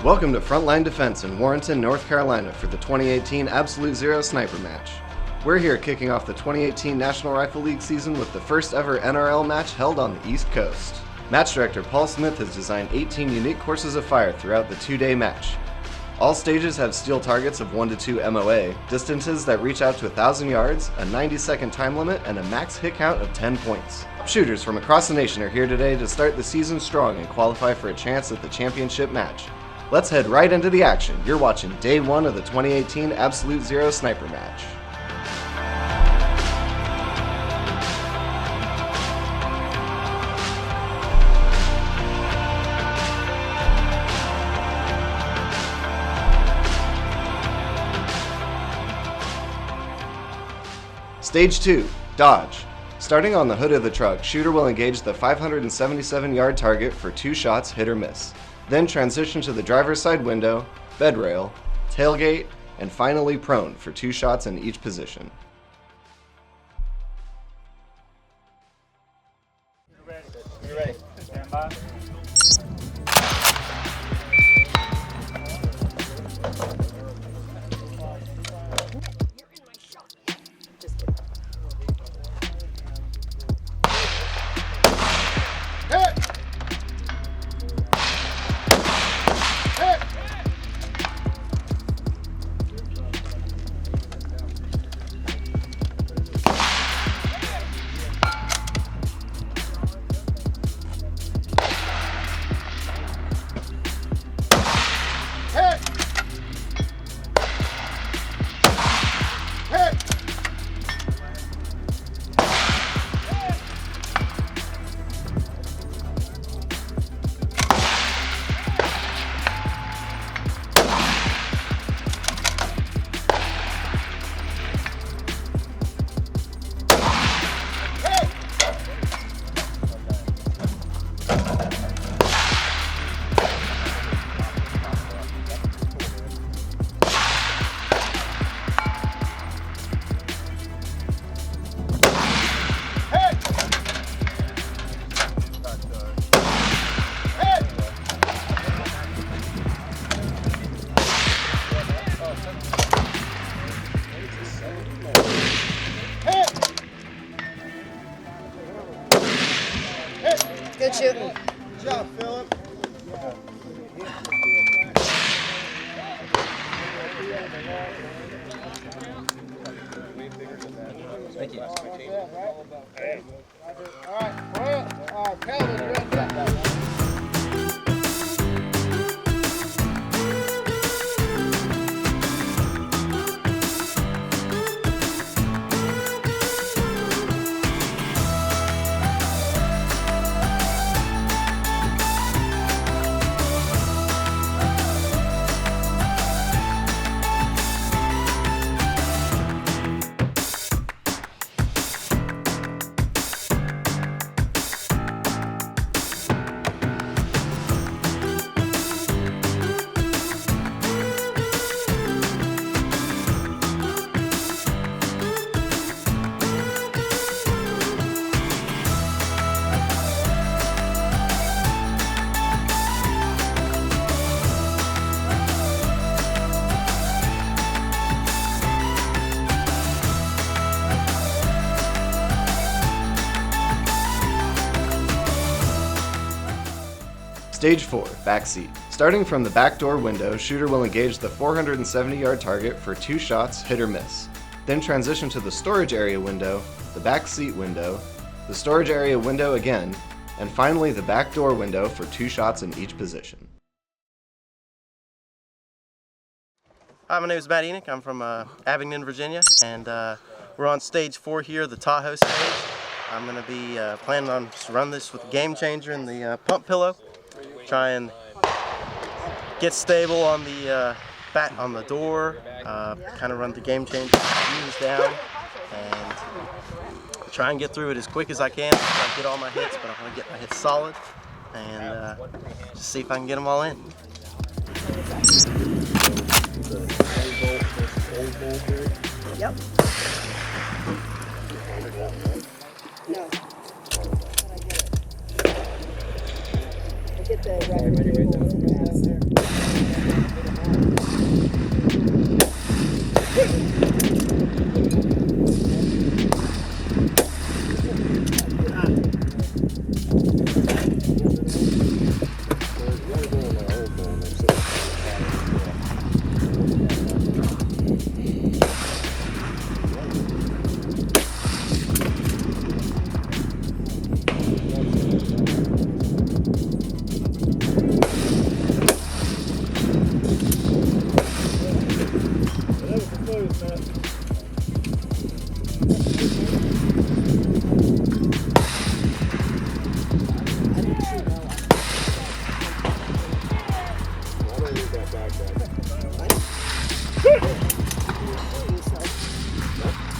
Welcome to Frontline Defense in Warrenton, North Carolina for the 2018 Absolute Zero Sniper Match. We're here kicking off the 2018 National Rifle League season with the first ever NRL match held on the East Coast. Match director Paul Smith has designed 18 unique courses of fire throughout the two-day match. All stages have steel targets of 1 to 2 MOA, distances that reach out to 1,000 yards, a 90-second time limit, and a max hit count of 10 points. Shooters from across the nation are here today to start the season strong and qualify for a chance at the championship match. Let's head right into the action. You're watching Day 1 of the 2018 Absolute Zero Sniper Match. Stage 2, Dodge. Starting on the hood of the truck, shooter will engage the 577-yard target for 2 shots, hit or miss. Then transition to the driver's side window, bed rail, tailgate, and finally prone for 2 shots in each position. You ready? Stand by. Good shooting. Good job, Philip. Thank you. All right, Calvin, you're ready. Stage 4, Backseat. Starting from the back door window, shooter will engage the 470-yard target for 2 shots, hit or miss. Then transition to the storage area window, the backseat window, the storage area window again, and finally the back door window for 2 shots in each position. Hi, my name is Matt Enoch. I'm from Abingdon, Virginia, and we're on stage 4 here, the Tahoe stage. I'm going to be planning on just run this with the game changer and the pump pillow. Try and get stable on the on the door, kind of run the game changer views down, and try and get through it as quick as I can. Try to get all my hits, but I want to get my hits solid, and just see if I can get them all in. Yep. No. Get the right.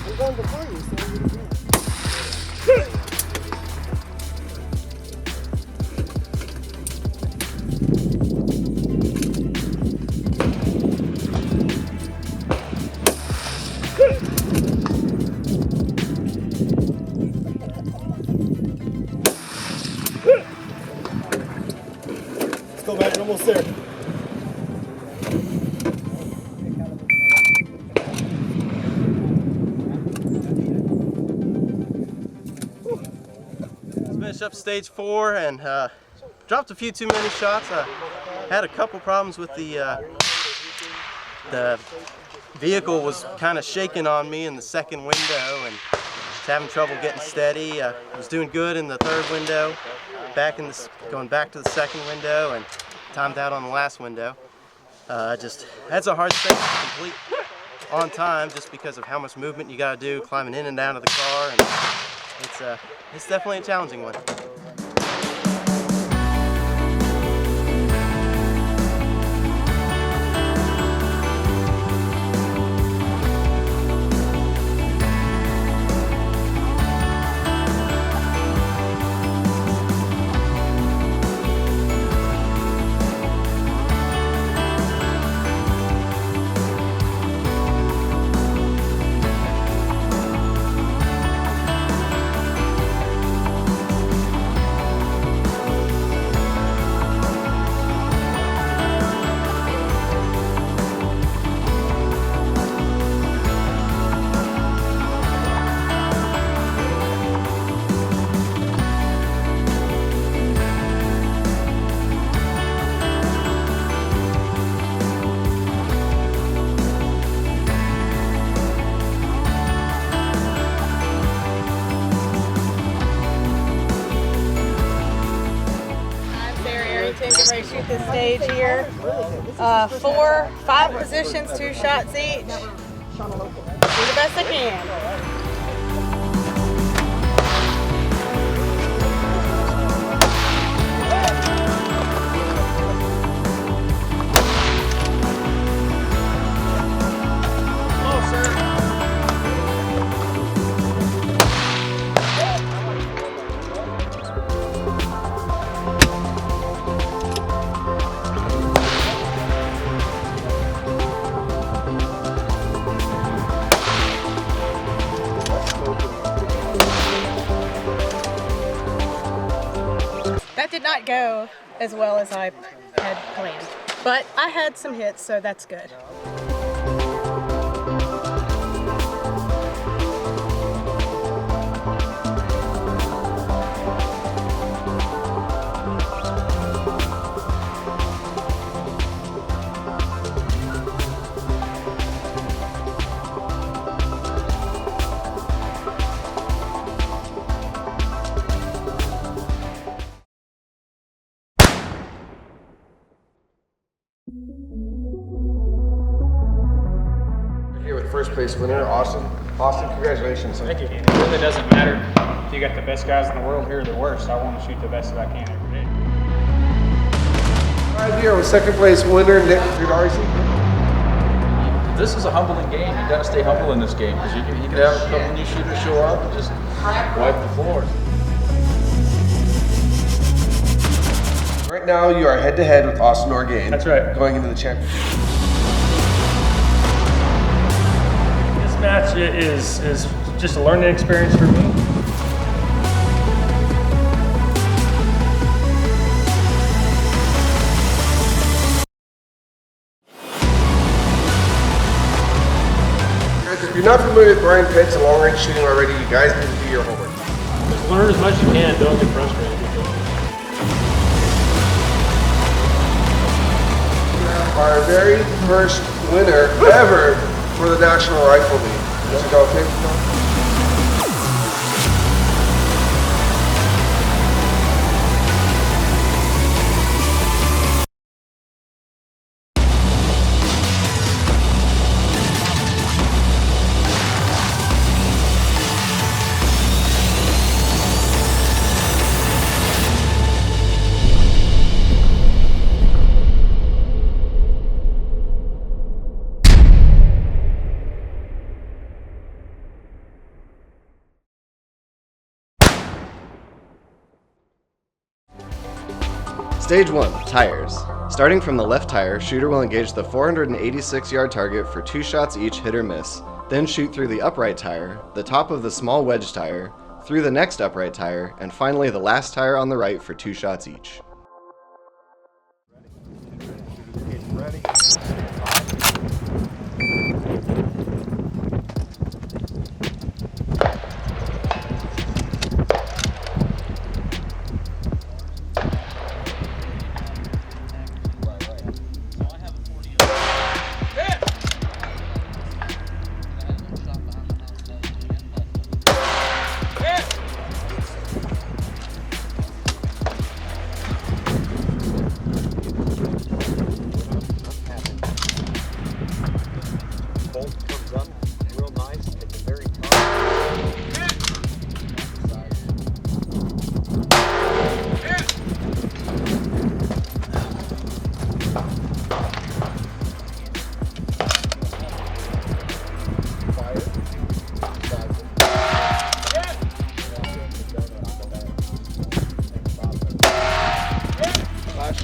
I'm going before you, so I'm going Let's go back, almost there. Finished up stage 4 and dropped a few too many shots. I had a couple problems with the vehicle was kind of shaking on me in the second window and was having trouble getting steady. I was doing good in the third window, going back to the second window and timed out on the last window. Just that's a hard stage to complete on time just because of how much movement you got to do climbing in and out of the car, and it's definitely a challenging one. Get ready to shoot this stage here. 5 positions, 2 shots each. Do the best I can. That did not go as well as I had planned, but I had some hits, so that's good. Here with first place winner, Austin. Austin, congratulations. Thank you. It really doesn't matter if you got the best guys in the world here or the worst. I want to shoot the best that I can every day. Right here with second place winner, Nick Darcy. This is a humbling game. You got to stay humble in this game because you can have a couple new shooters show up and just wipe the floor. Right now, you are head-to-head with Austin Orgain. That's right. Going into the championship. This match is just a learning experience for me. you're not familiar with Brian Pitts and long-range shooting already, you guys need to do your homework. Just learn as much as you can. Don't get frustrated. Our very first winner ever for the National Rifle League. Is it okay? Stage 1, tires. Starting from the left tire, shooter will engage the 486-yard target for 2 shots each, hit or miss, then shoot through the upright tire, the top of the small wedge tire, through the next upright tire, and finally the last tire on the right for 2 shots each. Ready.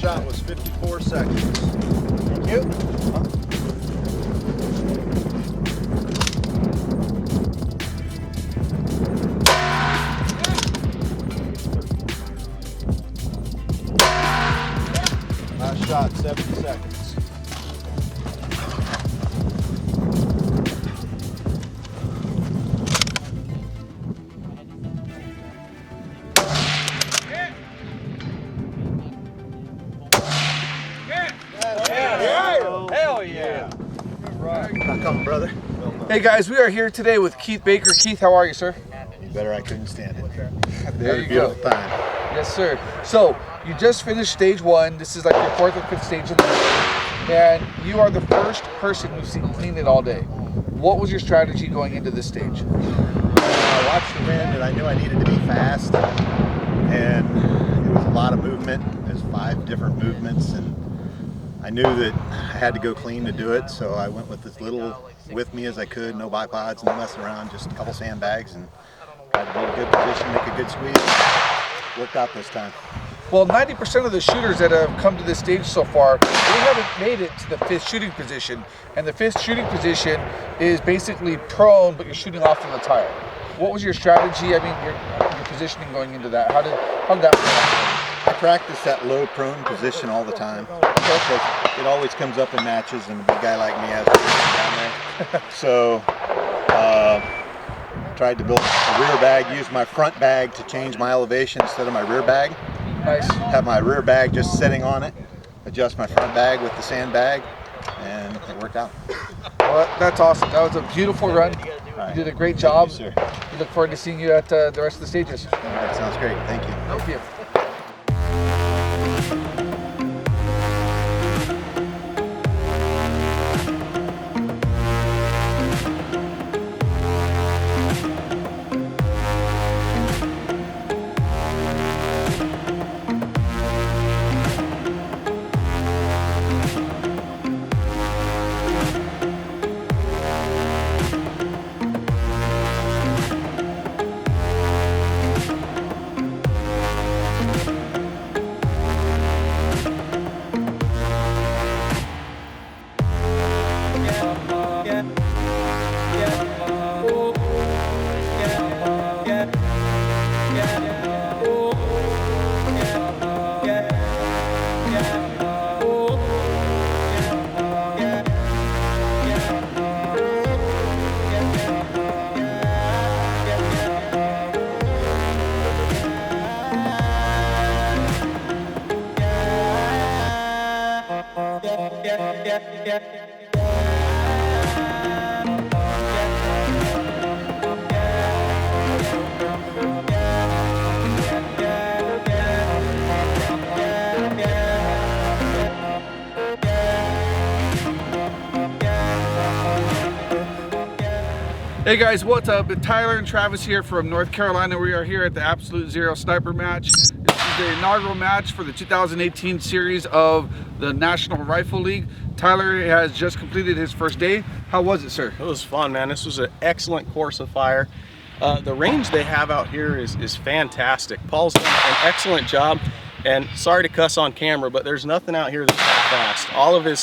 Shot was 54 seconds. Thank you. Last shot, 70 seconds. Brother. Hey guys, we are here today with Keith Baker. Keith, how are you, sir? You better, I couldn't stand it. There you go. Time. Yes, sir. So, you just finished stage 1. This is like your 4th or 5th stage of the game. And you are the first person who's cleaned it all day. What was your strategy going into this stage? I watched the wind and I knew I needed to be fast. And it was a lot of movement. There's 5 different movements. And I knew that I had to go clean to do it. So I went with as little with me as I could. No bipods, no messing around, just a couple sandbags. And tried to be in a good position, make a good squeeze. Worked out this time. Well, 90% of the shooters that have come to this stage so far, they haven't made it to the 5th shooting position. And the 5th shooting position is basically prone, but you're shooting off from the tire. What was your strategy? I mean, your positioning going into that. How did that work? I practice that low prone position all the time. Because it always comes up in matches, and a big guy like me has to get down there. So, tried to build a rear bag, use my front bag to change my elevation instead of my rear bag. Nice. Have my rear bag just sitting on it, adjust my front bag with the sandbag, and it worked out. Well, that's awesome. That was a beautiful run. Right. You did a great job. Yes, sir. We look forward to seeing you at the rest of the stages. All right, sounds great. Thank you. Thank you. Hey guys, what's up? It's Tyler and Travis here from North Carolina. We are here at the Absolute Zero Sniper Match. This is the inaugural match for the 2018 series of the National Rifle League. Tyler has just completed his first day. How was it, sir? It was fun, man. This was an excellent course of fire. The range they have out here is fantastic. Paul's done an excellent job, and sorry to cuss on camera, but there's nothing out here that's that fast.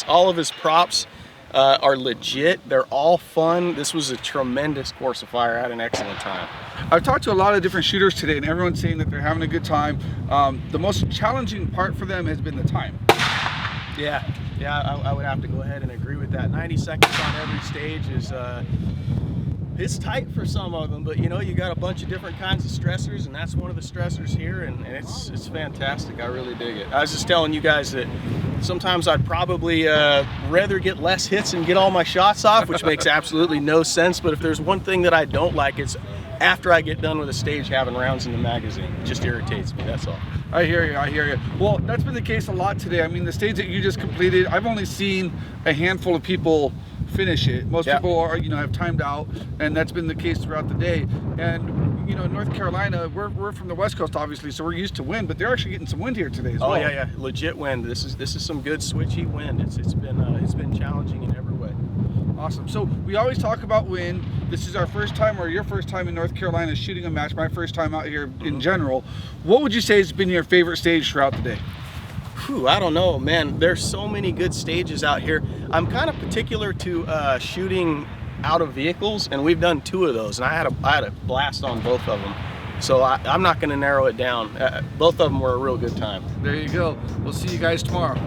All of his props are legit. They're all fun. This was a tremendous course of fire. I had an excellent time. I've talked to a lot of different shooters today, and everyone's saying that they're having a good time. The most challenging part for them has been the time. Yeah, I would have to go ahead and agree with that. 90 seconds on every stage is it's tight for some of them, but you know, you got a bunch of different kinds of stressors, and that's one of the stressors here, and it's fantastic. I really dig it. I was just telling you guys that sometimes I'd probably rather get less hits and get all my shots off, which makes absolutely no sense, but if there's one thing that I don't like, it's after I get done with a stage having rounds in the magazine. It just irritates me, that's all. I hear you. Well, that's been the case a lot today. I mean, the stage that you just completed, I've only seen a handful of people finish it. Most people are, have timed out, and that's been the case throughout the day. And North Carolina, we're from the West Coast, obviously, so we're used to wind, but they're actually getting some wind here today as well. Oh yeah, legit wind. This is some good switchy wind. It's been challenging in every way. Awesome. So we always talk about wind. This is our first time, or your first time in North Carolina shooting a match. My first time out here in general. What would you say has been your favorite stage throughout the day? Whew, I don't know, man. There's so many good stages out here. I'm kind of particular to shooting out of vehicles, and we've done 2 of those, and I had a blast on both of them. So I'm not going to narrow it down. Both of them were a real good time. There you go. We'll see you guys tomorrow.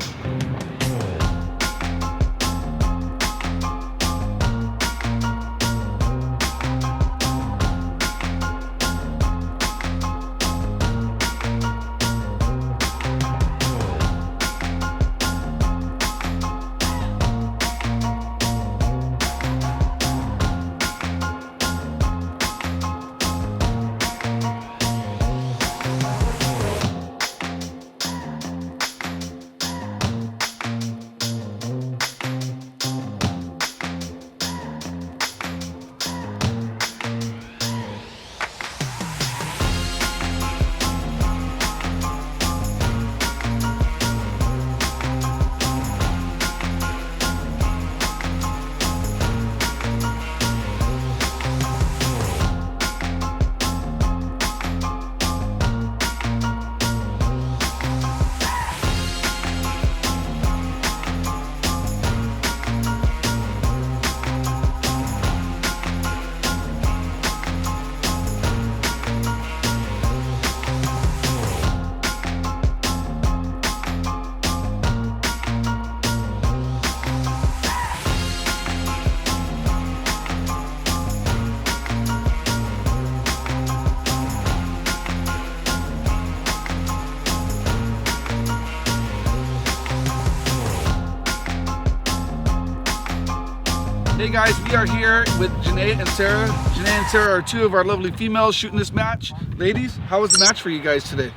Hey guys, we are here with Janae and Sarah. Janae and Sarah are 2 of our lovely females shooting this match. Ladies, how was the match for you guys today?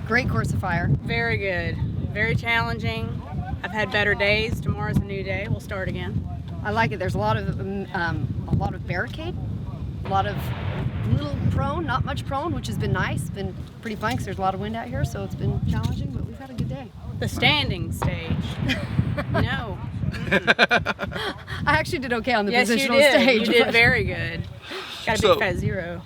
Great course of fire. Very good. Very challenging. I've had better days. Tomorrow's a new day. We'll start again. I like it. There's a lot of barricade, a lot of little prone, not much prone, which has been nice. It's been pretty fun because there's a lot of wind out here, so it's been challenging, but we've had a good day. The standing stage. No. I actually did okay on the yes, positional you did. stage. You did very good. Got a big fat 0.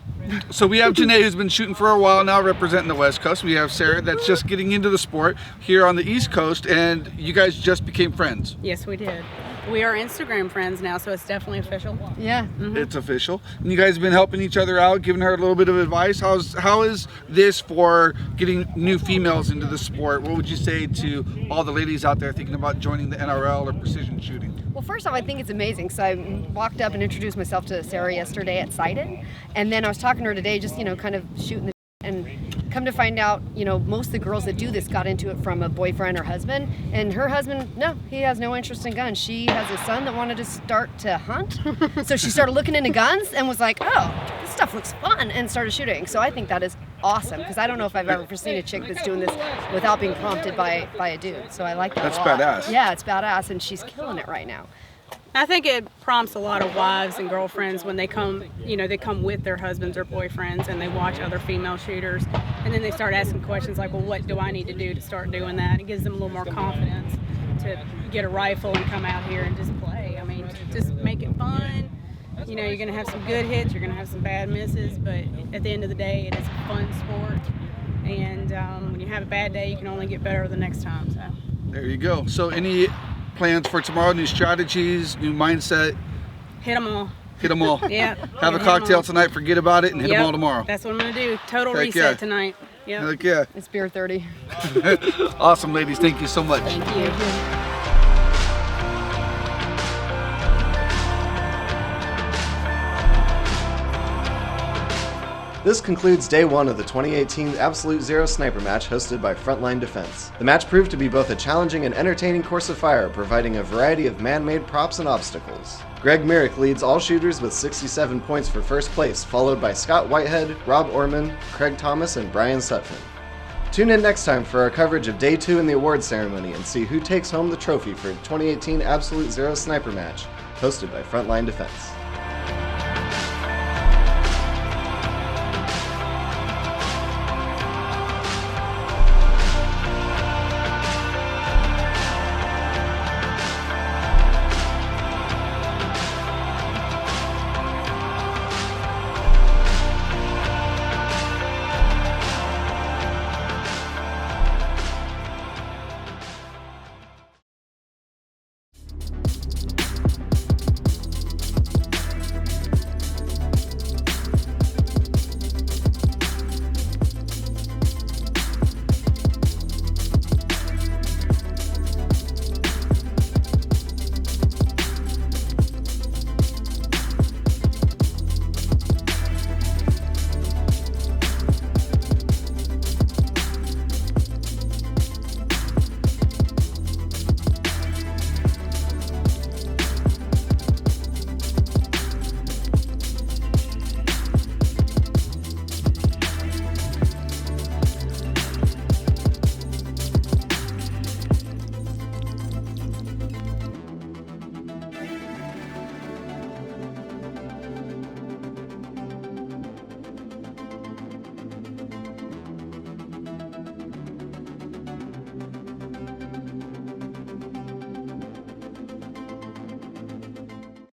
So we have Janae, who's been shooting for a while now, representing the West Coast. We have Sarah, that's just getting into the sport here on the East Coast, and you guys just became friends. Yes, we did. We are Instagram friends now, so it's definitely official. Yeah. Mm-hmm. It's official. And you guys have been helping each other out, giving her a little bit of advice. How is this for getting new females into the sport? What would you say to all the ladies out there thinking about joining the NRL or precision shooting? Well, first off, I think it's amazing. So I walked up and introduced myself to Sarah yesterday at Sighted, and then I was talking to her today, just kind of shooting the and come to find out, you know, most of the girls that do this got into it from a boyfriend or husband, and her husband, no, he has no interest in guns. She has a son that wanted to start to hunt, so she started looking into guns and was like, oh, this stuff looks fun, and started shooting. So I think that is awesome, because I don't know if I've ever seen a chick that's doing this without being prompted by a dude. So I like that. That's a lot. badass. Yeah, it's badass, and she's killing it right now. I think it prompts a lot of wives and girlfriends when they come, you know, they come with their husbands or boyfriends and they watch other female shooters, and then they start asking questions like, well, what do I need to do to start doing that? It gives them a little more confidence to get a rifle and come out here and just play. I mean, just make it fun. You know, you're going to have some good hits, you're going to have some bad misses, but at the end of the day, it is a fun sport. And when you have a bad day, you can only get better the next time. So There you go. So any plans for tomorrow? New strategies, new mindset? hit them all. Hit them all. Yeah. Have a cocktail tonight, forget about it, and hit them Yep. all tomorrow. That's what I'm going to do. Total Heck reset yeah. tonight. Yep. Heck yeah. It's beer 30. Awesome, ladies. Thank you so much. Thank you. This concludes day one of the 2018 Absolute Zero Sniper match hosted by Frontline Defense. The match proved to be both a challenging and entertaining course of fire, providing a variety of man-made props and obstacles. Greg Merrick leads all shooters with 67 points for first place, followed by Scott Whitehead, Rob Orman, Craig Thomas, and Brian Sutphin. Tune in next time for our coverage of day 2 in the award ceremony and see who takes home the trophy for the 2018 Absolute Zero Sniper match hosted by Frontline Defense.